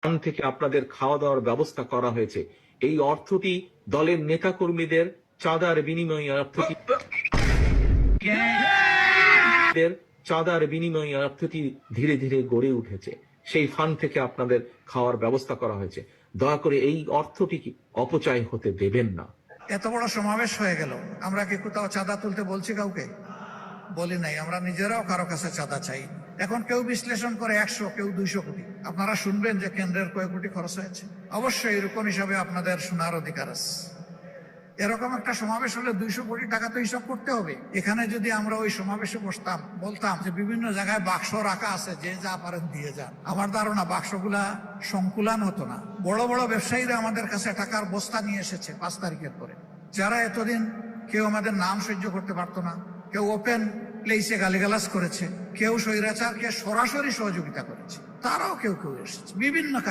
Fund থেকে আপনাদের খাওয়া দাওয়ার ব্যবস্থা করা হয়েছে। এই অর্থটি দলের নেতাকর্মীদের চাঁদার বিনিময়ে অর্থটি ধীরে ধীরে গড়ে উঠেছে। সেই ফান্ড থেকে আপনাদের খাওয়ার ব্যবস্থা করা হয়েছে। দয়া করে এই অর্থটি অপচয় হতে দেবেন না। এত বড় সমাবেশ হয়ে গেল, আমরা কি কোথাও চাঁদা তুলতে বলছি? কাউকে বলি নাই। আমরা নিজেরাও কারো কাছে চাঁদা চাই। এখন কেউ বিশ্লেষণ করে 100, কেউ 200 কোটি। আপনারা শুনবেন যে কেন্দ্রের কয়েক কোটি খরচ হয়েছে। অবশ্যই এরকম হিসাবে আপনাদের শোনার অধিকার আছে। এরকম একটা সমাবেশ হলে 200 কোটি টাকা তো হিসাব করতে হবে। এখানে যদি আমরা ওই সমাবেশে বসতাম, বলতাম যে বিভিন্ন জায়গায় বাক্স রাখা আছে, যে যা পারেন দিয়ে যান, আমার ধারণা বাক্সগুলা সংকুলান হতো না। বড় বড় ব্যবসায়ীরা আমাদের কাছে টাকার বস্তা নিয়ে এসেছে 5 তারিখের পরে, যারা এতদিন কেউ আমাদের নাম সহ্য করতে পারতো না, কেউ ওপেন প্লেসে গালিগালাজ করেছে, কেউ স্বৈরাচারকে সরাসরি সহযোগিতা করেছে, তারাও কেউ কেউ এসেছে বিভিন্ন